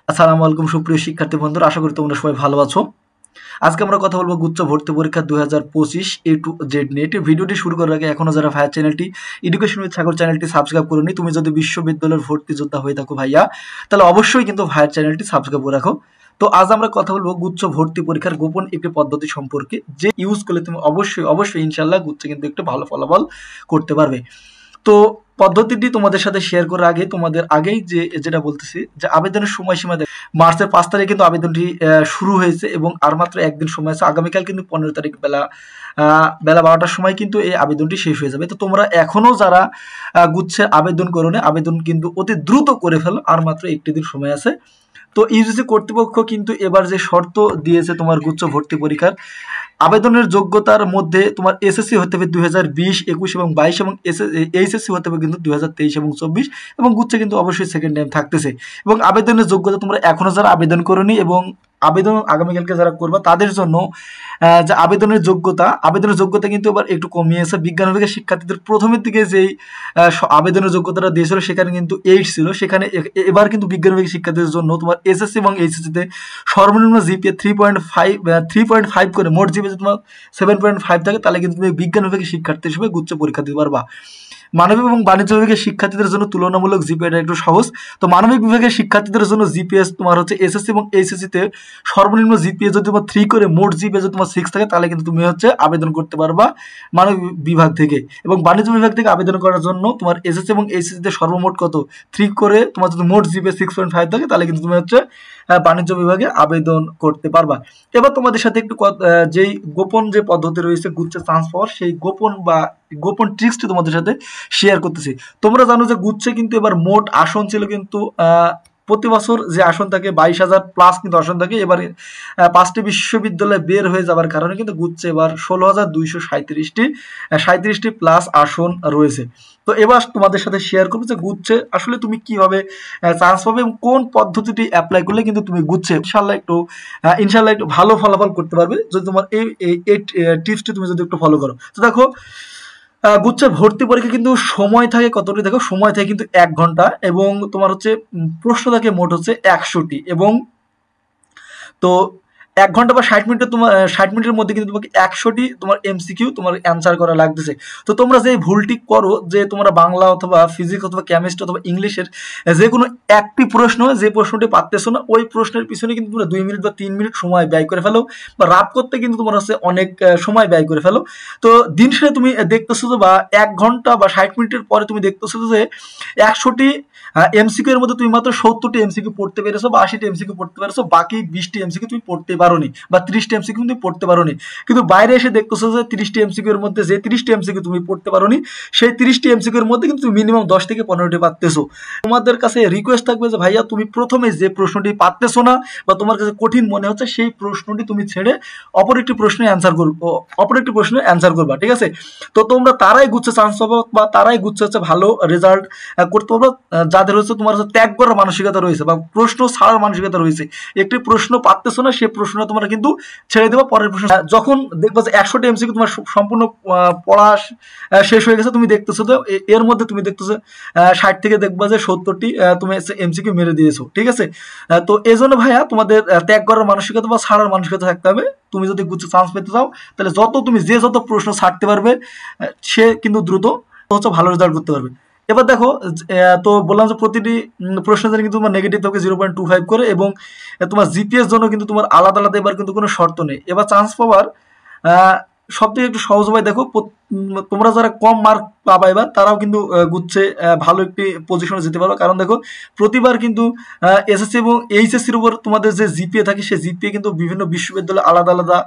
আসসালামু আলাইকুম সুপ্রিয় শিক্ষার্থী বন্ধুরা, আশা করি তোমরা সবাই ভালো আছো। আজকে আমরা কথা বলবো গুচ্ছ ভর্তি পরীক্ষা 2025 A to Z নিয়ে। ভিডিওটি শুরু করার আগে এখনো যারা ভাইয়া চ্যানেলটি এডুকেশন উইথ সাগর চ্যানেলটি সাবস্ক্রাইব করোনি, তুমি যদি বিশ্ববিদ্যালয়ের ভর্তি যোদ্ধা হয়ে থাকো ভাইয়া, তাহলে অবশ্যই কিন্তু ভাইয়ার চ্যানেলটি সাবস্ক্রাইব করে রাখো। তো আজ আমরা কথা বলবো গুচ্ছ ভর্তি পরীক্ষার গোপন একটি পদ্ধতি সম্পর্কে, যে ইউজ করলে তুমি অবশ্যই ইনশাল্লাহ গুচ্ছে কিন্তু একটু ভালো ফলাফল করতে পারবে। তো পদ্ধতিটি তোমাদের সাথে শেয়ার করার আগে তোমাদের আগেই যেটা বলতেছি যে আবেদনের সময়সীমা মার্চের 5 তারিখে কিন্তু আবেদনটি শুরু হয়েছে এবং আর মাত্র একদিন সময় আছে। আগামীকাল কিন্তু 15 তারিখ বেলা 12টার সময় কিন্তু এই আবেদনটি শেষ হয়ে যাবে। তো তোমরা এখনো যারা গুচ্ছের আবেদন করোনি, আবেদন কিন্তু অতি দ্রুত করে ফেলো, আর মাত্র একটি দিন সময় আছে। তো ইউজিসি কর্তৃপক্ষ কিন্তু এবার যে শর্ত দিয়েছে তোমার গুচ্ছ ভর্তি পরীক্ষার আবেদনের যোগ্যতার মধ্যে তোমার এসএসসি হতে হবে 2020, 21 এবং 22 এবং এইচএসসি হতে হবে কিন্তু 2023 এবং 24 এবং গুচ্ছে কিন্তু অবশ্যই সেকেন্ড টাইম থাকতেছে। এবং আবেদনের যোগ্যতা তোমরা এখনো যারা আবেদন করোনি এবং আবেদন আগামীকালকে যারা করবা তাদের জন্য যে আবেদনের যোগ্যতা কিন্তু এবার একটু কমিয়েছে। বিজ্ঞান বিভাগের শিক্ষার্থীদের প্রথমের দিকে যেই আবেদনের যোগ্যতাটা দিয়েছিল সেখানে কিন্তু 8 ছিল, সেখানে এবার কিন্তু বিজ্ঞান বিভাগের শিক্ষার্থীদের জন্য তোমার এসএসসি এবং এইচএসসিতে সর্বনিম্ন জিপিএ 3.5 করে মোট জিপিএ তোমার 7.5 থাকে, তাহলে কিন্তু তুমি বিজ্ঞান বিভাগের শিক্ষার্থী হিসেবে গুচ্ছ পরীক্ষা দিতে পারবা। মানবিক এবং বাণিজ্য বিভাগের শিক্ষার্থীদের জন্য তুলনামূলক জিপিএটা একটু সহজ। তো মানবিক বিভাগের শিক্ষার্থীদের জন্য জিপিএস তোমার হচ্ছে এসএসসি এবং এইচএসসিতে সর্বনিম্ন জিপিএ যদি তোমার 3 করে মোট জিপিএ যদি তোমার 6 থাকে, তাহলে কিন্তু তুমি হচ্ছে আবেদন করতে পারবা মানবিক বিভাগ থেকে। এবং বাণিজ্য বিভাগ থেকে আবেদন করার জন্য তোমার এসএসসি এবং এইচএসসিতে সর্বমোট কত 3 করে তোমার যদি মোট জিপিএ 6.5 থাকে, তাহলে কিন্তু তুমি হচ্ছে বাণিজ্য বিভাগে আবেদন করতে পারবা। এবার তোমাদের সাথে একটু যেই গোপন যে পদ্ধতি রয়েছে গুচ্ছে চান্স পাওয়ার, সেই গোপন ট্রিক্সটি তোমাদের সাথে শেয়ার করতেছি। তোমরা জানো যে গুচ্ছে কিন্তু এবার মোট আসন ছিল কিন্তু প্রতি বছর যে আসন থাকে 22,000 প্লাস কিন্তু আসন থাকে। এবারে 5টি বিশ্ববিদ্যালয় বের হয়ে যাবার কারণে কিন্তু গুচ্ছে এবার 16,237টি প্লাস আসন রয়েছে। তো এবার তোমাদের সাথে শেয়ার করবো যে গুচ্ছে আসলে তুমি কিভাবে চান্স পাবে এবং কোন পদ্ধতিটি অ্যাপ্লাই করলে কিন্তু তুমি গুচ্ছে ইনশাল্লাহ একটু ভালো ফলাফল করতে পারবে, যদি তোমার এই টিপসটি তুমি যদি একটু ফলো করো। তো দেখো, গুচ্ছের ভর্তি পরীক্ষা কিন্তু সময় থাকে কতটি, দেখো সময় থাকে কিন্তু 1 ঘন্টা এবং তোমার হচ্ছে প্রশ্ন থাকে মোট হচ্ছে 100টি এবং তো 1 ঘন্টা বা 60 মিনিটে তোমার 60 মিনিটের মধ্যে কিন্তু তোমাকে 100টি তোমার এমসিকিউ তোমার অ্যান্সার করা লাগতেছে। তো তোমরা যে ভুলটি করো যে তোমরা বাংলা অথবা ফিজিক্স অথবা কেমিস্ট্রি অথবা ইংলিশের যে কোনো একটি প্রশ্ন, যে প্রশ্নটি পারতেছো না ওই প্রশ্নের পিছনে কিন্তু তোমরা 2 মিনিট বা 3 মিনিট সময় ব্যয় করে ফেলো, বা রাত করতে কিন্তু তোমার হচ্ছে অনেক সময় ব্যয় করে ফেলো। তো দিন শেষে তুমি দেখতেছো যে বা 1 ঘন্টা বা 60 মিনিটের পরে তুমি দেখতেছো যে 100টি এমসিকিউ এর মধ্যে তুমি মাত্র 70টি এমসিকিউ পড়তে পেরেছো বা 80টি এমসিকিউ পড়তে পেরেছো, বাকি 20টি এমসিকিউ তুমি পড়তে পারোনি বা 30টি এমসিকিউ তুমি পড়তে পারোনি। কিন্তু বাইরে এসে দেখতেছো যে 30টি এমসিকিউ এর মধ্যে যে 30টি এমসিকিউ তুমি পড়তে পারোনি, সেই 30টি এমসিকিউ এর মধ্যে কিন্তু তুমি মিনিমাম 10 থেকে 15টি পারতেছো। তোমাদের কাছে রিকোয়েস্ট থাকবে যে ভাইয়া তুমি প্রথমে যে প্রশ্নটি পারতেছো না বা তোমার কাছে কঠিন মনে হচ্ছে সেই প্রশ্নটি তুমি ছেড়ে অপর একটি প্রশ্নের অ্যান্সার করবা, ঠিক আছে? তো তোমরা তারাই গুচ্ছে চান্স পাবো বা তারাই গুচ্ছে হচ্ছে ভালো রেজাল্ট করতে পারবো যাদের হচ্ছে তোমার হচ্ছে ত্যাগ করার মানসিকতা রয়েছে বা প্রশ্ন ছাড়ার মানসিকতা রয়েছে। একটি প্রশ্ন পারতেছো না, সেই প্রশ্নটা তোমরা কিন্তু ছেড়ে দেবো, পরের প্রশ্ন যখন দেখবা যে 100টি এমসিকিউ তোমার সম্পূর্ণ পড়া শেষ হয়ে গেছে, তুমি দেখতেছো তো এর মধ্যে তুমি দেখতেছো 60 থেকে দেখবা যে 70টি তুমি এমসিকিউ মেরে দিয়েছো, ঠিক আছে? তো এই জন্য ভাইয়া তোমাদের ত্যাগ করার মানসিকতা বা ছাড়ার মানসিকতা থাকতে হবে। তুমি যদি গুচ্ছে চান্স পেতে চাও, তাহলে তুমি যত প্রশ্ন ছাড়তে পারবে সে কিন্তু দ্রুত হচ্ছে ভালো রেজাল্ট করতে পারবে। এবার দেখো, তো বললাম যে প্রতিটি প্রশ্নের জন্য কিন্তু তোমার নেগেটিভ থাকে 0.25 করে এবং তোমার জিপিএস জন্য কিন্তু তোমার আলাদা আলাদা এবার কিন্তু কোনো শর্ত নেই। এবার চান্স পাওয়ার সবথেকে একটু সহজ উপায় দেখো, তোমরা যারা কম মার্ক পাবা এবার তারাও কিন্তু গুচ্ছে ভালো একটি পজিশনে যেতে পারো। কারণ দেখো, প্রতিবার কিন্তু এসএসসি এবং এইচএসসির উপর তোমাদের যে জিপিএ থাকে সেই জিপিএ কিন্তু বিভিন্ন বিশ্ববিদ্যালয়ে আলাদা আলাদা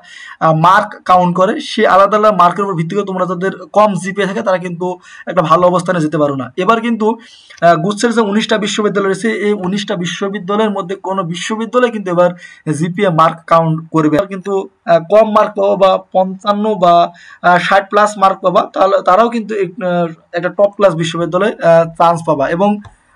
মার্ক কাউন্ট করে। সেই আলাদা আলাদা মার্কের উপর ভিত্তি করে তোমরা যাদের কম জিপিএ থাকে তারা কিন্তু একটা ভালো অবস্থানে যেতে পারো না। এবার কিন্তু গুচ্ছের যে 19টা বিশ্ববিদ্যালয় রয়েছে, এই 19টা বিশ্ববিদ্যালয়ের মধ্যে কোনো বিশ্ববিদ্যালয় কিন্তু এবার জিপিএ মার্ক কাউন্ট করবে। কিন্তু কম মার্ক পাওয়া বা 55 বা 60 প্লাস মার্ক পাবা, তাহলে তারাও কিন্তু একটা টপ ক্লাস বিশ্ববিদ্যালয়ে চান্স পাবা। এবং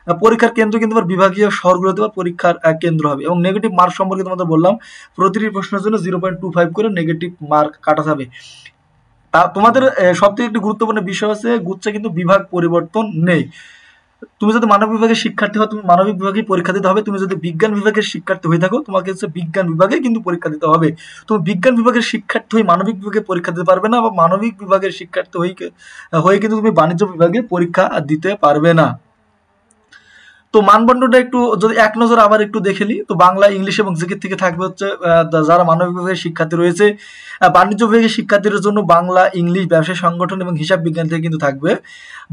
পরীক্ষার কেন্দ্র কিন্তু বিভাগীয় শহরগুলোতে পরীক্ষার কেন্দ্র হবে। এবং নেগেটিভ মার্ক সম্পর্কে তোমাদের বললাম, প্রতিটি প্রশ্নের জন্য 0.25 করে নেগেটিভ মার্ক কাটা যাবে। তা তোমাদের সবথেকে একটি গুরুত্বপূর্ণ বিষয় হচ্ছে গুচ্ছে কিন্তু বিভাগ পরিবর্তন নেই। তুমি যদি মানবিক বিভাগের শিক্ষার্থী হও তুমি মানবিক বিভাগে পরীক্ষা দিতে হবে। তুমি যদি বিজ্ঞান বিভাগের শিক্ষার্থী হয়ে থাকো তোমাকে হচ্ছে বিজ্ঞান বিভাগে কিন্তু পরীক্ষা দিতে হবে। তুমি বিজ্ঞান বিভাগের শিক্ষার্থী হয়ে মানবিক বিভাগে পরীক্ষা দিতে পারবে না, বা মানবিক বিভাগের শিক্ষার্থী হয়ে কিন্তু তুমি বাণিজ্য বিভাগে পরীক্ষা দিতে পারবে না। তো মানদণ্ডটা একটু যদি এক নজর আবার একটু দেখে নিই, তো বাংলা, ইংলিশ এবং জিকে থেকে থাকবে হচ্ছে যারা মানবিক বিভাগের শিক্ষার্থী রয়েছে। বাণিজ্য বিভাগের শিক্ষার্থীদের জন্য বাংলা, ইংলিশ, ব্যবসায় সংগঠন এবং হিসাব বিজ্ঞান থেকে কিন্তু থাকবে।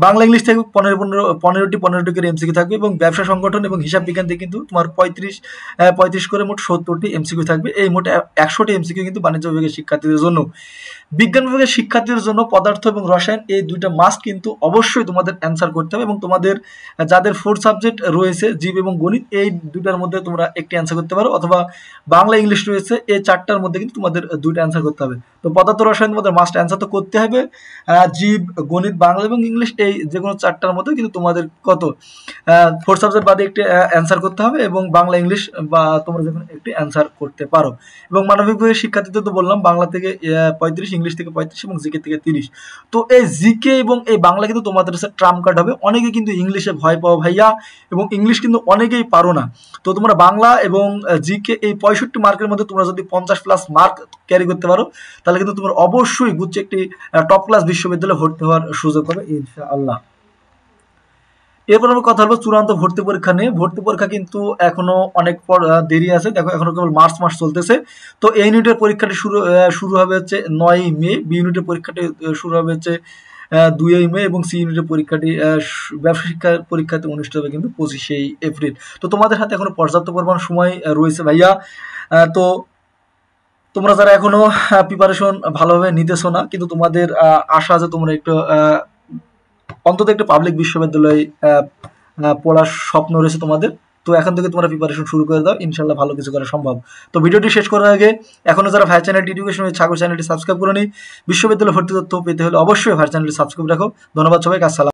বাংলা ইংলিশ থেকে 15টি করে এমসিকিউ থাকবে, এবং ব্যবসা সংগঠন এবং হিসাব বিজ্ঞান থেকে কিন্তু তোমার 35 করে মোট 70টি এমসিকিউ থাকবে। এই মোট 100টি এমসিকিউ কিন্তু বাণিজ্য বিভাগের শিক্ষার্থীদের জন্য। বিজ্ঞান বিভাগের শিক্ষার্থীদের জন্য পদার্থ এবং রসায়ন এই দুইটা মাস্ট কিন্তু অবশ্যই তোমাদের অ্যান্সার করতে হবে, এবং তোমাদের যাদের 4 সাবজেক্ট রয়েছে জীব এবং গণিত এই দুটার মধ্যে তোমরা একটি অ্যান্সার করতে পারো, অথবা বাংলা ইংলিশ রয়েছে এই 4টার মধ্যে কিন্তু তোমাদের 2টা অ্যান্সার করতে হবে। তো পদার্থ রসায়ন তোমাদের মাস্ট অ্যান্সার তো করতে হবে। জীব, গণিত, বাংলা এবং ইংলিশ এই যে কোনো 4টার মধ্যে কিন্তু তোমাদের 4 সাবজেক্ট বাদে একটি অ্যান্সার করতে হবে, এবং বাংলা ইংলিশ বা তোমরা যে কোনো একটি অ্যান্সার করতে পারো। এবং মানবিক বিভাগের শিক্ষার্থীদের তো বললাম বাংলা থেকে 35, ইংলিশ থেকে 35 এবং জিকে থেকে 30। তো এই জিকে এবং এই বাংলা কিন্তু তোমাদের কাছে ট্রাম্প কার্ড হবে। অনেকে কিন্তু ইংলিশে ভয় পাও ভাইয়া, এবং ইংলিশ কিন্তু অনেকেই পারো না। তো তোমরা বাংলা এবং জিকে এই 65 মার্কের মধ্যে তোমরা যদি 50+ মার্ক ক্যারি করতে পারো তাহলে কিন্তু তোমার অবশ্যই গুচ্ছে একটি টপ ক্লাস বিশ্ববিদ্যালয়ে ভর্তি হওয়ার সুযোগ হবে ইনশাআল্লাহ। এরপর আমরা কথা বলবো চূড়ান্ত ভর্তি পরীক্ষা নিয়ে। ভর্তি পরীক্ষা কিন্তু এখনো অনেক পর দেরি আছে, দেখো এখনো কেবল মার্চ মাস চলতেছে। তো এই ইউনিটের পরীক্ষাটি শুরু হবে হচ্ছে 9ই মে, বি ইউনিটের পরীক্ষাটি শুরু হবে হচ্ছে 2ই মে, এবং সি ইউনিটের পরীক্ষাটি ব্যবসা শিক্ষার পরীক্ষাতে অনুষ্ঠিত হবে কিন্তু 25শে এপ্রিল। তো তোমাদের হাতে এখনো পর্যাপ্ত পরিমাণ সময় রয়েছে ভাইয়া। তো তোমরা যারা এখনো প্রিপারেশন ভালোভাবে নিতেছো না, কিন্তু তোমাদের আশা যে তোমরা একটু অন্তত একটা পাবলিক বিশ্ববিদ্যালয়ে পড়ার স্বপ্ন রয়েছে তোমাদের, তো এখন থেকে তোমরা প্রিপারেশন শুরু করে দাও, ইনশাল্লাহ ভালো কিছু করা সম্ভব। তো ভিডিওটি শেষ করার আগে এখনো যারা ভাই চ্যানেলটি এডুকেশন ছাগল চ্যানেলটি সাবস্ক্রাইব করে নি, বিশ্ববিদ্যালয় ভর্তি তথ্য পেতে হলে অবশ্যই ভাই চ্যানেলটি সাবস্ক্রাইব রাখো। ধন্যবাদ সবাইকে, আসসালাম।